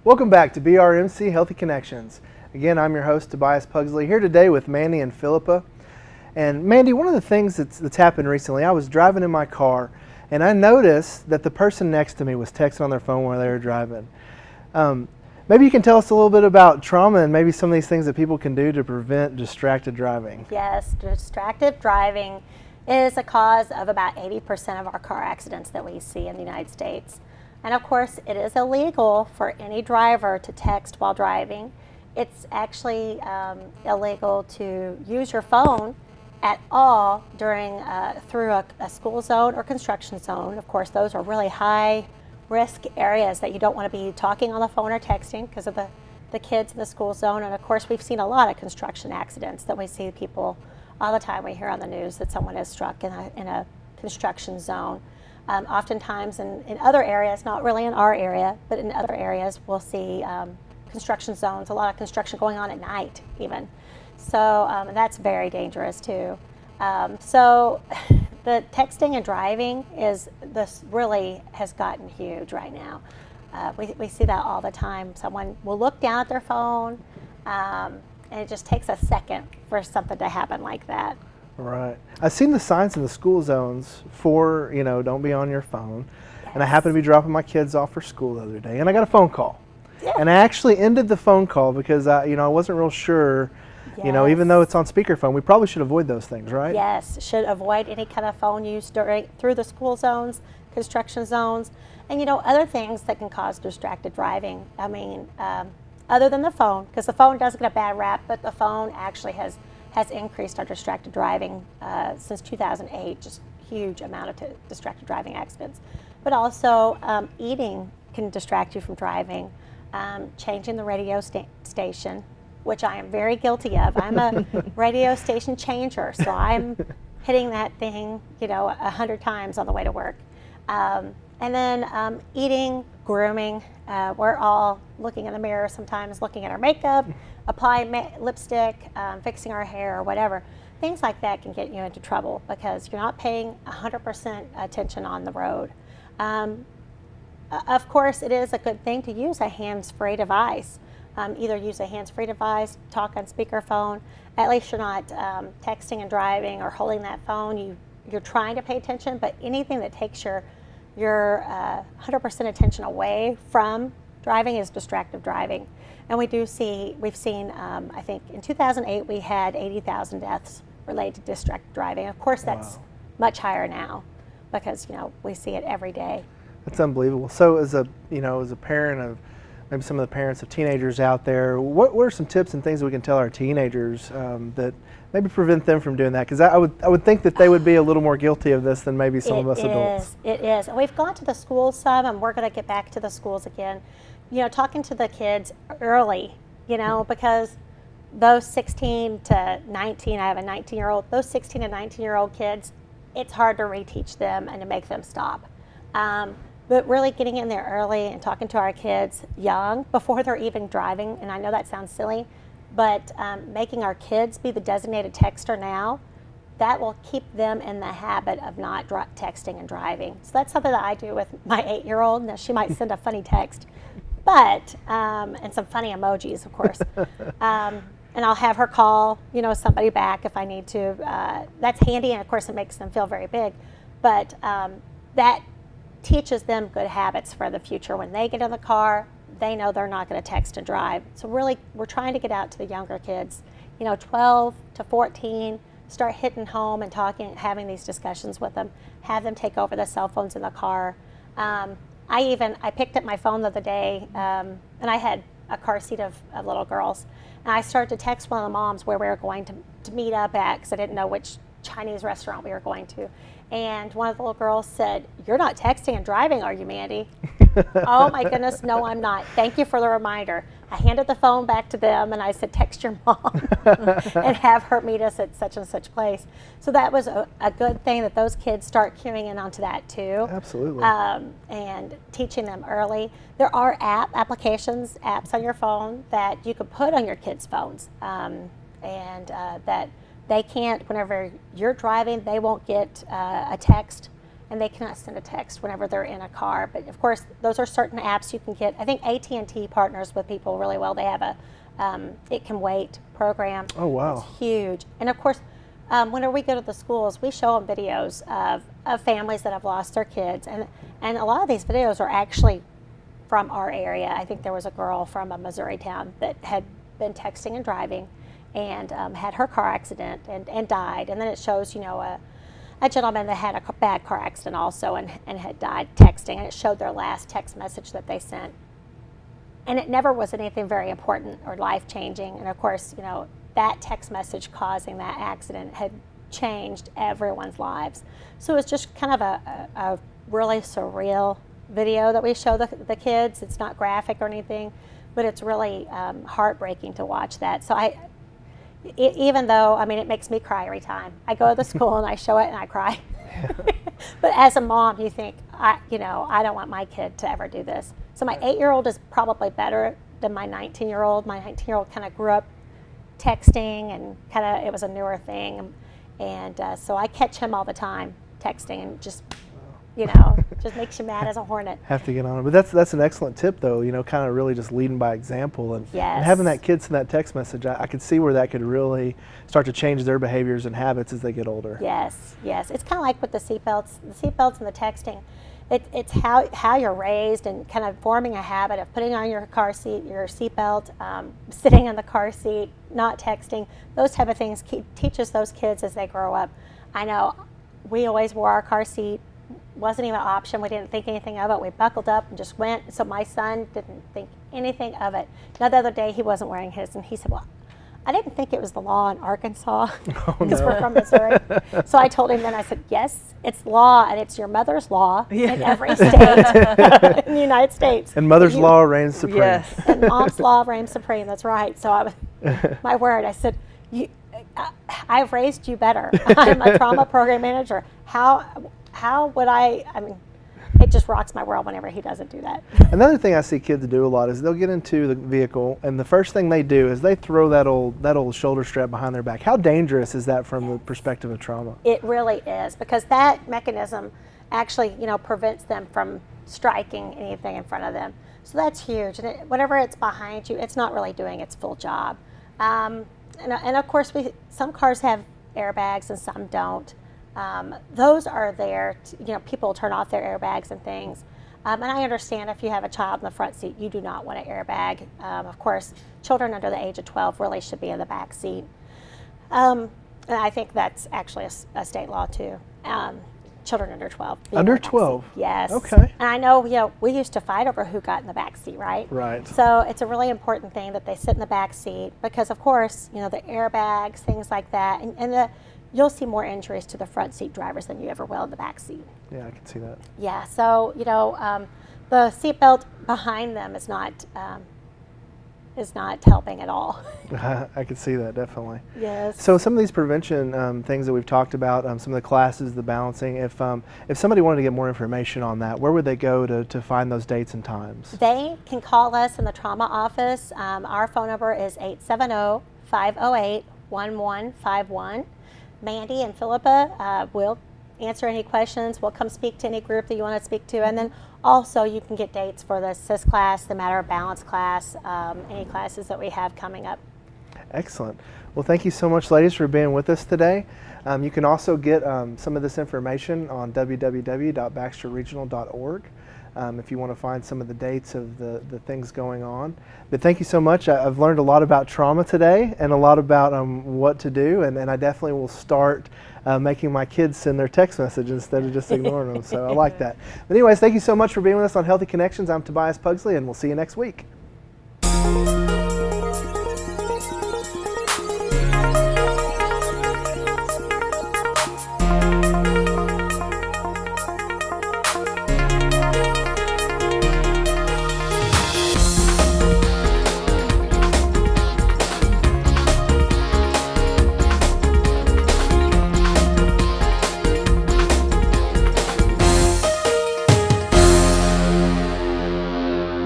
Welcome back to BRMC Healthy Connections. Again, I'm your host, Tobias Pugsley, here today with Mandy and Phillippa. And Mandy, one of the things that's happened recently, I was driving in my car and I noticed that the person next to me was texting on their phone while they were driving. Maybe you can tell us a little bit about trauma and maybe some of these things that people can do to prevent distracted driving. Yes, distracted driving is a cause of about 80% of our car accidents that we see in the United States. And of course, it is illegal for any driver to text while driving. It's actually illegal to use your phone at all during through a school zone or construction zone. Of course, those are really high risk areas that you don't want to be talking on the phone or texting because of the kids in the school zone. And of course, we've seen a lot of construction accidents that we see people all the time. We hear on the news that someone is struck in a construction zone. Oftentimes in other areas, not really in our area, but in other areas, we'll see construction zones, a lot of construction going on at night even. So that's very dangerous too. So the texting and driving this really has gotten huge right now. We see that all the time. Someone will look down at their phone and it just takes a second for something to happen like that. Right. I've seen the signs in the school zones for, don't be on your phone. Yes. And I happened to be dropping my kids off for school the other day and I got a phone call. Yeah. And I actually ended the phone call because I wasn't real sure. Yes. Even though it's on speakerphone, we probably should avoid those things, right? Yes, should avoid any kind of phone use through the school zones, construction zones, and other things that can cause distracted driving. I mean, other than the phone, because the phone does get a bad rap, but the phone actually has increased our distracted driving since 2008, just huge amount of distracted driving accidents. But also eating can distract you from driving, changing the radio station, which I am very guilty of. I'm a radio station changer, so I'm hitting that thing, 100 times on the way to work. And then eating, grooming. We're all looking in the mirror sometimes, looking at our makeup, applying lipstick, fixing our hair or whatever. Things like that can get you into trouble because you're not paying 100% attention on the road. Of course, it is a good thing to use a hands-free device. Either use a hands-free device, talk on speakerphone. At least you're not texting and driving or holding that phone. You're trying to pay attention, but anything that takes your 100% attention away from driving is distracted driving. And we've seen, I think in 2008 we had 80,000 deaths related to distracted driving. Of course, that's much higher now because we see it every day. That's unbelievable. So as a parent of maybe some of the parents of teenagers out there, what are some tips and things that we can tell our teenagers that maybe prevent them from doing that? Because I would think that they would be a little more guilty of this than maybe some of us adults. It is. And we've gone to the schools some, and we're going to get back to the schools again. Talking to the kids early, because those 16 to 19, I have a 19-year-old, those 16 and 19-year-old kids, it's hard to reteach them and to make them stop. But really getting in there early and talking to our kids young, before they're even driving, and I know that sounds silly, but making our kids be the designated texter now, that will keep them in the habit of not texting and driving. So that's something that I do with my 8-year-old. Now, she might send a funny text, but, and some funny emojis, of course. And I'll have her call, somebody back if I need to. That's handy, and of course it makes them feel very big. But that teaches them good habits for the future. When they get in the car, they know they're not going to text and drive. So really, we're trying to get out to the younger kids, 12 to 14, start hitting home and talking, having these discussions with them, have them take over the cell phones in the car. I picked up my phone the other day, and I had a car seat of little girls, and I started to text one of the moms where we were going to meet up at, because I didn't know which Chinese restaurant we were going to. And one of the little girls said, "You're not texting and driving, are you, Mandy?" Oh my goodness, no, I'm not. Thank you for the reminder. I handed the phone back to them and I said, "Text your mom and have her meet us at such and such place." So that was a good thing that those kids start cueing in onto that too. Absolutely. And teaching them early. There are apps on your phone that you could put on your kids' phones, that they can't, whenever you're driving, they won't get a text and they cannot send a text whenever they're in a car. But of course, those are certain apps you can get. I think AT&T partners with people really well. They have a It Can Wait program. Oh, wow. It's huge. And of course, whenever we go to the schools, we show them videos of families that have lost their kids. And a lot of these videos are actually from our area. I think there was a girl from a Missouri town that had been texting and driving and had her car accident and died. And then it shows, a gentleman that had a bad car accident also and had died texting. And it showed their last text message that they sent. And it never was anything very important or life-changing. And of course, that text message causing that accident had changed everyone's lives. So it's just kind of a really surreal video that we show the kids. It's not graphic or anything, but it's really heartbreaking to watch that. So even though, it makes me cry every time. I go to the school and I show it and I cry. Yeah. But as a mom, you think, I don't want my kid to ever do this. So my 8-year-old is probably better than my 19-year-old. My 19-year-old kind of grew up texting and it was a newer thing. And so I catch him all the time texting and just, just makes you mad as a hornet. Have to get on it. But that's an excellent tip, though, kind of really just leading by example. And, yes. And having that kid send that text message, I could see where that could really start to change their behaviors and habits as they get older. Yes, yes. It's kind of like with the seatbelts and the texting. It's how you're raised and kind of forming a habit of putting on your car seat, your seatbelt, sitting in the car seat, not texting. Those type of things teaches those kids as they grow up. I know we always wore our car seat. Wasn't even an option. We didn't think anything of it. We buckled up and just went. So my son didn't think anything of it. Now the other day he wasn't wearing his, and he said, "Well, I didn't think it was the law in Arkansas because we're from Missouri." So I told him then, I said, "Yes, it's law, and it's your mother's law in every state in the United States. And mother's law reigns supreme." Yes. And mom's law reigns supreme. That's right. So my word, I said, I've raised you better. I'm a trauma program manager. How would it just rocks my world whenever he doesn't do that. Another thing I see kids do a lot is they'll get into the vehicle, and the first thing they do is they throw that old shoulder strap behind their back. How dangerous is that from the perspective of trauma? It really is, because that mechanism actually, prevents them from striking anything in front of them. So that's huge. And whenever it's behind you, it's not really doing its full job. And of course, some cars have airbags and some don't. Those are there, people turn off their airbags and things. And I understand if you have a child in the front seat, you do not want an airbag. Of course, children under the age of 12 really should be in the back seat. And I think that's actually a state law too. Children under 12. Under 12? Yes. Okay. And I know, we used to fight over who got in the back seat, right? Right. So it's a really important thing that they sit in the back seat because, of course, the airbags, things like that, and you'll see more injuries to the front seat drivers than you ever will in the back seat. Yeah, I can see that. Yeah, so the seatbelt behind them is not helping at all. I can see that, definitely. Yes. So some of these prevention things that we've talked about, some of the classes, the balancing, if somebody wanted to get more information on that, where would they go to find those dates and times? They can call us in the trauma office. Our phone number is 870-508-1151. Mandy and Phillippa will answer any questions. We'll come speak to any group that you want to speak to. And then also you can get dates for the SIS class, the Matter of Balance class, any classes that we have coming up. Excellent. Well, thank you so much, ladies, for being with us today. You can also get some of this information on www.baxterregional.org. If you want to find some of the dates of the things going on. But thank you so much. I've learned a lot about trauma today and a lot about what to do, and I definitely will start making my kids send their text message instead of just ignoring them. So I like that. But anyways, thank you so much for being with us on Healthy Connections. I'm Tobias Pugsley, and we'll see you next week.